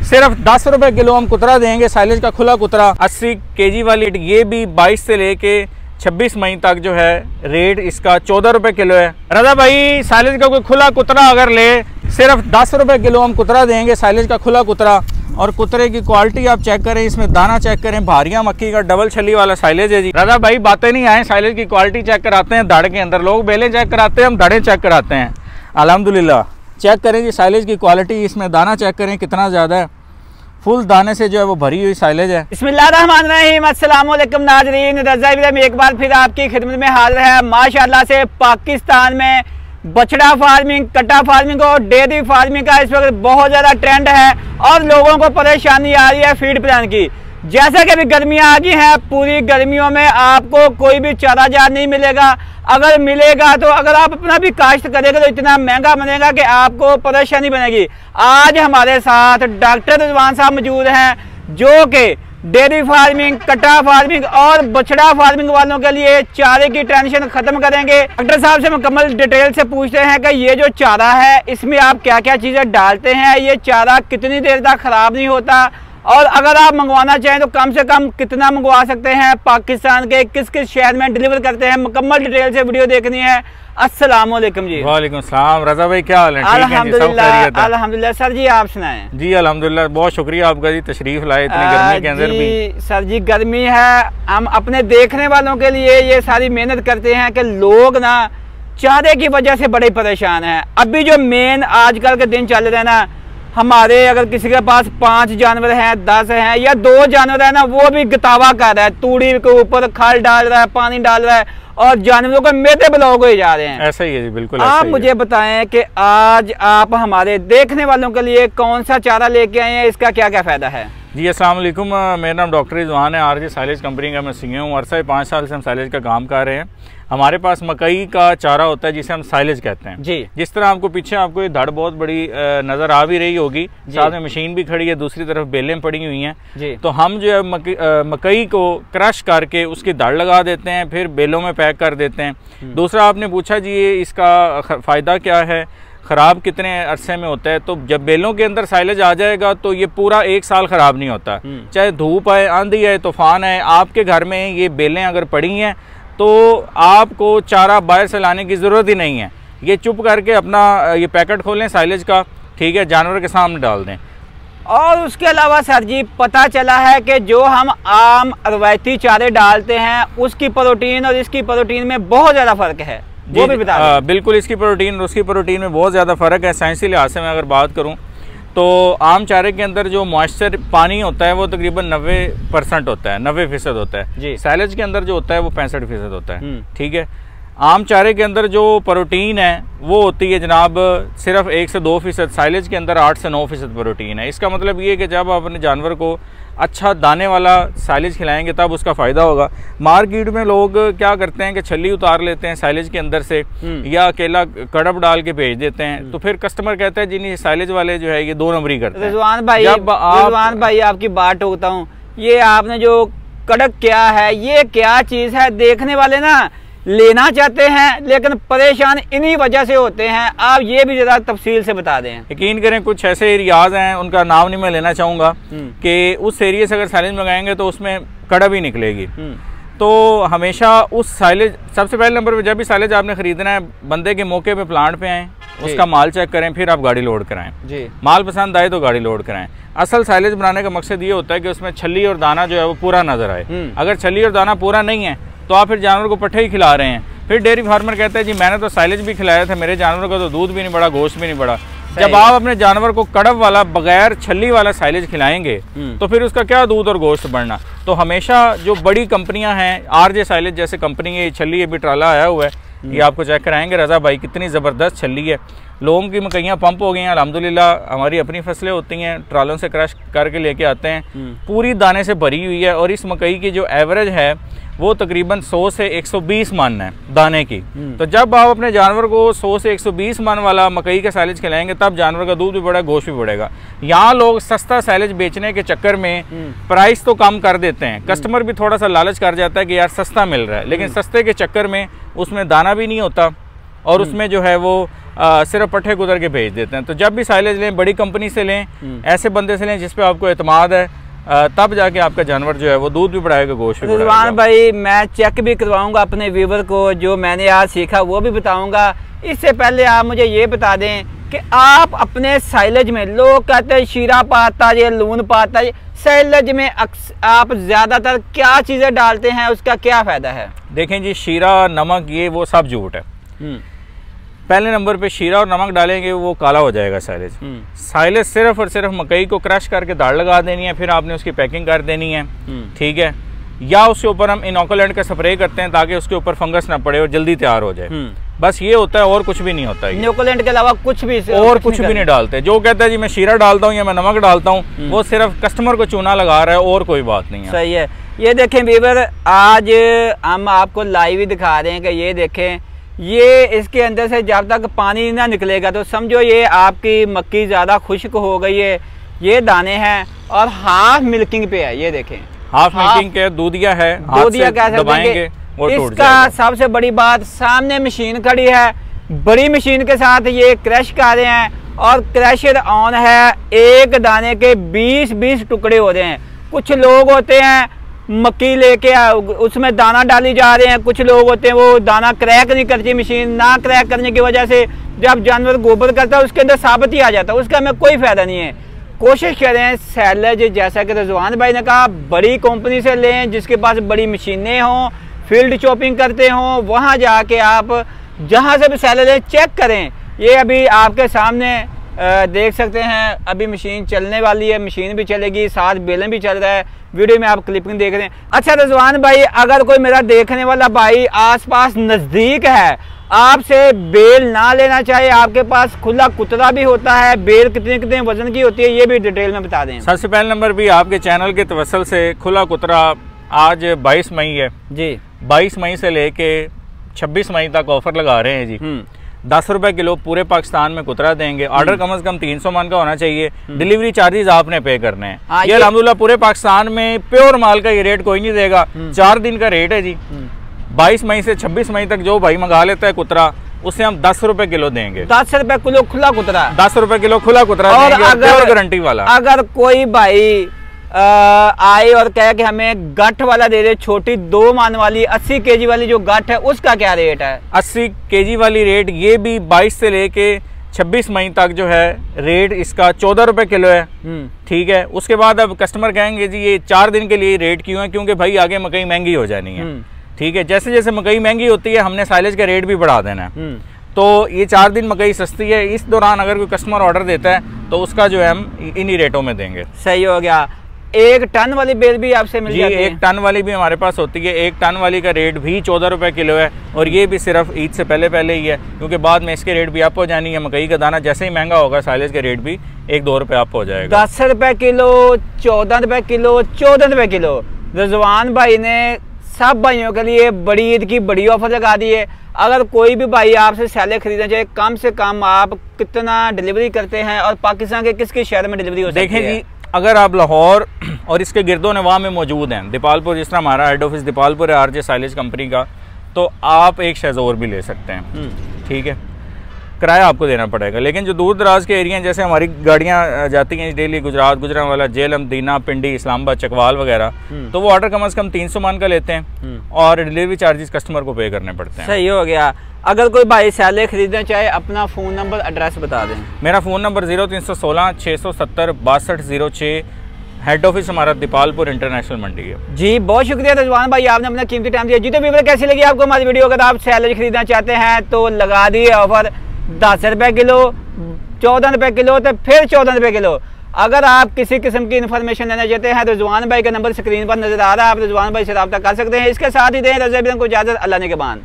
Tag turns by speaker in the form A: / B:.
A: सिर्फ 10 रुपए किलो हम कुतरा देंगे, साइलेज का खुला कुतरा 80 kg वाली। ये भी 22 से लेके 26 मई तक जो है रेट इसका 14 रुपए किलो है। रजा भाई साइलेज का कोई खुला कुतरा अगर ले, सिर्फ 10 रुपए किलो हम कुतरा देंगे, साइलेज का खुला कुतरा। और कुतरे की क्वालिटी आप चेक करें, इसमें दाना चेक करें, भारिया मक्की का डबल छली वाला साइलेज है जी। रजा भाई बातें नहीं आए, साइलेज की क्वालिटी चेक कराते हैं धड़ के अंदर। लोग बेलें चेक कराते हैं, हम धड़े चेक कराते हैं। अल्हम्दुलिल्लाह चेक करें जी साइलेज की क्वालिटी, इसमें दाना चेक करें कितना ज़्यादा है, फुल दाने से जो है वो भरी हुई साइलेज है।
B: बिस्मिल्लाहिर्रहमानिर्रहीम, अस्सलाम वालेकुम नाज़रीन, रज़ा इब्राहिम एक बार फिर आपकी खिदमत में हाजिर है। माशाअल्लाह से पाकिस्तान में बछड़ा फार्मिंग, कटा फार्मिंग और डेयरी फार्मिंग का इस वक्त बहुत ज़्यादा ट्रेंड है और लोगों को परेशानी आ रही है फीड प्लान की। जैसा कि अभी गर्मियाँ आ गई हैं, पूरी गर्मियों में आपको कोई भी चारा जार नहीं मिलेगा। अगर मिलेगा तो अगर आप अपना भी काश्त करेंगे तो इतना महंगा बनेगा कि आपको परेशानी बनेगी। आज हमारे साथ डॉक्टर रिजवान साहब मौजूद हैं जो कि डेयरी फार्मिंग, कटा फार्मिंग और बछड़ा फार्मिंग वालों के लिए चारे की टेंशन खत्म करेंगे। डॉक्टर साहब से मुकम्मल डिटेल से पूछते हैं कि ये जो चारा है इसमें आप क्या क्या चीज़ें डालते हैं, ये चारा कितनी देर तक ख़राब नहीं होता, और अगर आप मंगवाना चाहें तो कम से कम कितना मंगवा सकते हैं, पाकिस्तान के किस किस शहर में डिलीवर करते हैं, मुकम्मल डिटेल से वीडियो देखनी है। अस्सलाम वालेकुम जी।
A: वालेकुम सलाम। रजा भाई क्या हाल है?
B: अल्हम्दुलिल्लाह अल्हम्दुलिल्लाह। सर जी आप सुनाएं।
A: जी अल्हम्दुलिल्लाह, बहुत शुक्रिया आपका जी, तशरीफ लाए इतनी गर्मी के अंदर भी।
B: सर जी गर्मी है, हम अपने देखने वालों के लिए ये सारी मेहनत करते हैं कि लोग ना चारे की वजह से बड़े परेशान हैं। अभी जो मेन आजकल के दिन चल रहे हैं ना, हमारे अगर किसी के पास 5 जानवर हैं, 10 हैं या 2 जानवर है ना, वो भी गतावा कर रहा है, तूड़ी के ऊपर खल डाल रहा है, पानी डाल रहा है और जानवरों को मेदे ब्लॉक हो जा रहे हैं।
A: ऐसा ही है जी, बिल्कुल।
B: आप मुझे बताएं कि आज आप हमारे देखने वालों के लिए कौन सा चारा लेके आए हैं, इसका क्या क्या फायदा है?
A: जी अस्सलाम वालेकुम, मेरा नाम डॉक्टर रिजवान है, आरजे साइलेज कंपनी का मैं सीईओ हूँ। अरसा 5 साल से हम साइलेज का काम कर रहे हैं। हमारे पास मकई का चारा होता है जिसे हम साइलेज कहते हैं जी। जिस तरह आपको पीछे आपको ये धड़ बहुत बड़ी नज़र आ भी रही होगी, साथ में मशीन भी खड़ी है, दूसरी तरफ बेलें पड़ी हुई हैं जी। तो हम जो है मकई को क्रश करके उसकी धड़ लगा देते हैं, फिर बेलों में पैक कर देते हैं। दूसरा आपने पूछा जी ये इसका फ़ायदा क्या है, ख़राब कितने अरसे में होता है, तो जब बेलों के अंदर साइलेज आ जाएगा तो ये पूरा 1 साल ख़राब नहीं होता। चाहे धूप आए, आंधी आए, तूफान आए, आपके घर में ये बेलें अगर पड़ी हैं तो आपको चारा बाहर से लाने की ज़रूरत ही नहीं है। ये चुप करके अपना ये पैकेट खोलें साइलेज का, ठीक है, जानवर के सामने डाल दें।
B: और उसके अलावा सर जी पता चला है कि जो हम आम रवायती चारे डालते हैं उसकी प्रोटीन और इसकी प्रोटीन में बहुत ज़्यादा फ़र्क है, वो भी बता दें।
A: बिल्कुल, इसकी प्रोटीन और उसकी प्रोटीन में बहुत ज़्यादा फ़र्क है। साइंसी लिहाज से मैं अगर बात करूँ तो आम चारे के अंदर जो मॉइस्चर पानी होता है वो तकरीबन 90% होता है, 90% होता है जी। साइलेज के अंदर जो होता है वो 65% होता है, ठीक है। आम चारे के अंदर जो प्रोटीन है वो होती है जनाब सिर्फ 1 से 2%, साइलेज के अंदर 8 से 9% प्रोटीन है। इसका मतलब ये है कि जब आप अपने जानवर को अच्छा दाने वाला साइलेज खिलाएंगे तब उसका फ़ायदा होगा। मार्केट में लोग क्या करते हैं कि छल्ली उतार लेते हैं साइलेज के अंदर से या अकेला कड़प डाल के भेज देते हैं, तो फिर कस्टमर कहता है जी नहीं साइलेज वाले जो है ये 2 नंबरी करते हैं।
B: रिजवान भाई आपकी बात टोकता हूँ, ये आपने जो कड़क क्या है, ये क्या चीज़ है, देखने वाले ना लेना चाहते हैं लेकिन परेशान इन्हीं वजह से होते हैं। आप ये भी ज़रा तफसील से बता दें।
A: यकीन करें कुछ ऐसे एरियाज हैं, उनका नाम नहीं मैं लेना चाहूँगा, कि उस एरिया से अगर साइलेज मंगाएंगे तो उसमें कड़ब ही निकलेगी। तो हमेशा उस साइलेज, सबसे पहले नंबर पर जब भी साइलेज आपने ख़रीदना है बंदे के मौके पे प्लांट पे आएँ, उसका माल चेक करें, फिर आप गाड़ी लोड कराएं जी। माल पसंद आए तो गाड़ी लोड कराएं। असल साइलेज बनाने का मकसद ये होता है कि उसमें छल्ली और दाना जो है वो पूरा नज़र आए। अगर छल्ली और दाना पूरा नहीं है तो आप फिर जानवर को पट्ठे ही खिला रहे हैं। फिर डेयरी फार्मर कहता है जी मैंने तो साइलेज भी खिलाया था, मेरे जानवर का तो दूध भी नहीं बढ़ा, गोश्त भी नहीं बढ़ा। जब आप अपने जानवर को कड़ब वाला बगैर छल्ली वाला साइलेज खिलाएंगे तो फिर उसका क्या दूध और गोश्त बढ़ना। तो हमेशा जो बड़ी कंपनियां हैं, आरजे साइलेज जैसे कंपनी है, छल्ली ये भी ट्राला आया हुआ है, ये आपको चेक कराएंगे रज़ा भाई, कितनी ज़बरदस्त छल्ली है। लोगों की मकइयाँ पंप हो गई हैं अल्हम्दुलिल्लाह, हमारी अपनी फसलें होती हैं, ट्रालों से क्रश करके लेके आते हैं, पूरी दाने से भरी हुई है। और इस मकई की जो एवरेज है वो तकरीबन 100 से 120 मन है दाने की। तो जब आप अपने जानवर को 100 से 120 मन वाला मकई का साइलेज खिलाएंगे तब जानवर का दूध भी बढ़ेगा, गोश्त भी बढ़ेगा। यहाँ लोग सस्ता साइलेज बेचने के चक्कर में प्राइस तो कम कर देते हैं, कस्टमर भी थोड़ा सा लालच कर जाता है कि यार सस्ता मिल रहा है, लेकिन सस्ते के चक्कर में उसमें दाना भी नहीं होता और उसमें जो है वो सिर्फ पट्टे गुजर के भेज देते हैं। तो जब भी साइलेज लें बड़ी कंपनी से लें, ऐसे बंदे से लें जिस पे आपको एतमाद है, तब जाके आपका जानवर जो है वो दूध भी बढ़ाएगा, गोश्त भी बढ़ाएगा।
B: रिजवान भाई मैं चेक भी करवाऊंगा अपने व्यूवर को, जो मैंने आज सीखा वो भी बताऊंगा। इससे पहले आप मुझे ये बता दें कि आप अपने साइलेज में, लोग कहते हैं शीरा पाता है, लून पाता है, साइलेज में आप ज्यादातर क्या चीजें डालते हैं, उसका क्या फायदा है?
A: देखें जी, शीरा नमक ये वो सब झूठ है। पहले नंबर पे शीरा और नमक डालेंगे वो काला हो जाएगा साइलेज। साइलेज सिर्फ और सिर्फ मकई को क्रश करके दाढ़ लगा देनी है, फिर आपने उसकी पैकिंग कर देनी है, ठीक है, या उसके ऊपर हम इनोकुलेंट का स्प्रे करते हैं ताकि उसके ऊपर फंगस ना पड़े और जल्दी तैयार हो जाए। बस ये होता है और कुछ भी नहीं होता है।
B: इनोकुलेंट के अलावा कुछ भी
A: और कुछ भी नहीं डालते। जो कहता है जी मैं शीरा डालता हूँ या मैं नमक डालता हूँ, वो सिर्फ कस्टमर को चूना लगा रहा है और कोई बात नहीं है।
B: सही है। ये देखें व्यूअर, आज हम आपको लाइव ही दिखा रहे हैं कि ये देखें, ये इसके अंदर से जब तक पानी ना निकलेगा तो समझो ये आपकी मक्की ज़्यादा खुश्क हो गई है। ये दाने हैं और हाफ मिल्किंग पे है। ये देखें
A: हाफ मिल्किंग के दूधिया है,
B: दूधिया कह सकते हैं। इसका सबसे बड़ी बात, सामने मशीन खड़ी है, बड़ी मशीन के साथ ये क्रश कर रहे हैं और क्रशर ऑन है। एक दाने के 20-20 टुकड़े हो रहे हैं। कुछ लोग होते हैं मक्की लेके उसमें दाना डाली जा रहे हैं, कुछ लोग होते हैं वो दाना क्रैक नहीं करती मशीन। ना क्रैक करने की वजह से जब जानवर गोबर करता है उसके अंदर साबित ही आ जाता है, उसका हमें कोई फायदा नहीं है। कोशिश करें सैलेज, जैसा कि रिजवान भाई ने कहा, बड़ी कंपनी से लें जिसके पास बड़ी मशीनें हों, फील्ड चॉपिंग करते हों, वहाँ जाके आप जहाँ से भी सैलेज लें चेक करें। ये अभी आपके सामने देख सकते हैं, अभी मशीन चलने वाली है, मशीन भी चलेगी, साथ बेलन भी चल रहा है। वीडियो में आप क्लिपिंग देख रहे हैं। अच्छा रिजवान भाई, अगर कोई मेरा देखने वाला भाई आसपास नज़दीक है, आपसे बेल ना लेना चाहिए, आपके पास खुला कुतरा भी होता है, बेल कितने कितने वजन की होती है, ये भी डिटेल में बता दें।
A: सबसे पहले नंबर भी आपके चैनल के तवसल से खुला कुतरा आज 22 मई है जी, 22 मई से लेके 26 मई तक ऑफर लगा रहे हैं जी। 10 रुपए किलो पूरे पाकिस्तान में कुतरा देंगे। ऑर्डर कम से कम 300 मन का होना चाहिए। डिलीवरी चार्जेस आपने पे करने हैं। ये अल्हम्दुलिल्लाह पूरे पाकिस्तान में प्योर माल का ये रेट कोई नहीं देगा। 4 दिन का रेट है जी। 22 मई से 26 मई तक जो भाई मंगा लेता है कुतरा, उससे हम 10 रुपए किलो देंगे।
B: 10 रुपए किलो खुला कुतरा,
A: 10 रुपए किलो खुला कुतरा देंगे, और गारंटी वाला।
B: अगर कोई भाई आए और कहे कि हमें गठ वाला दे दे, छोटी 2 मान वाली 80 केजी वाली जो गठ है, उसका क्या रेट है?
A: 80 केजी वाली रेट ये भी 22 से लेके 26 मई तक जो है रेट इसका 14 रुपए किलो है, ठीक है। उसके बाद अब कस्टमर कहेंगे जी ये 4 दिन के लिए रेट क्यों है, क्योंकि भाई आगे मकई महंगी हो जानी है, ठीक है। जैसे जैसे मकई महंगी होती है हमने साइलेज का रेट भी बढ़ा देना है। तो ये 4 दिन मकई सस्ती है, इस दौरान अगर कोई कस्टमर ऑर्डर देता है तो उसका जो है हम इन्हीं रेटों में देंगे।
B: सही हो गया। 1 टन वाली बेल भी आपसे मिल जाती है?
A: 1 टन वाली भी हमारे पास होती है। 1 टन वाली का रेट भी 14 रुपए किलो है, और ये भी सिर्फ ईद से पहले ही है, क्योंकि बाद में इसके रेट भी अप हो जानी है। मकई का दाना जैसे ही महंगा होगा साइलेज का रेट भी 1-2 रुपए अप हो जाएगा।
B: 10 रुपए किलो, 14 रुपए किलो, 14 रुपए किलो। रिजवान भाई ने सब भाइयों के लिए बड़ी ईद की बड़ी ऑफर लगा दी है। अगर कोई भी भाई आपसे सैलेज खरीदना चाहे, कम से कम आप कितना डिलीवरी करते हैं और पाकिस्तान के किस किस शहर में डिलीवरी हो सकती है?
A: देखें जी, अगर आप लाहौर और इसके गिरदो नवाह में मौजूद हैं, दीपालपुर, जिस तरह हमारा हेड ऑफिस दीपालपुर है आरजे साइलेज कंपनी का, तो आप एक शहर और भी ले सकते हैं, ठीक है। किराया आपको देना पड़ेगा। लेकिन जो दूर दराज के एरिया हैं, जैसे हमारी गाड़ियाँ जाती हैं डेली गुजरात, गुजरांवाला, जेलम, दीना, पिंडी, इस्लामाबाद, चकवाल वगैरह, तो वो ऑर्डर कम से कम 300 मन का लेते हैं और डिलीवरी चार्जेस कस्टमर को पे करने पड़ते हैं।
B: सही हो गया। अगर कोई भाई सैलेज खरीदना चाहे, अपना फ़ोन नंबर, एड्रेस बता दें।
A: मेरा फ़ोन नंबर 0316 670 6206। हेड ऑफिस हमारा दीपालपुर इंटरनेशनल मंडी है जी।
B: बहुत शुक्रिया रिजवान भाई, आपने अपना कीमती टाइम दिया जी। तो व्यूअर कैसी लगी आपको हमारी वीडियो? अगर आप सैलेज खरीदना चाहते हैं तो लगा दिए ऑफर 10 रुपए किलो, 14 रुपए किलो, तो फिर 14 रुपए किलो। अगर आप किसी किस्म की इन्फॉर्मेशन लेना चाहते हैं, रिजवान भाई का नंबर स्क्रीन पर नजर आ रहा है, आप रिजवान भाई से रब्ता कर सकते हैं। इसके साथ ही दें रज़ा बिन को इजाज़त। अल्लाह ने के बाद।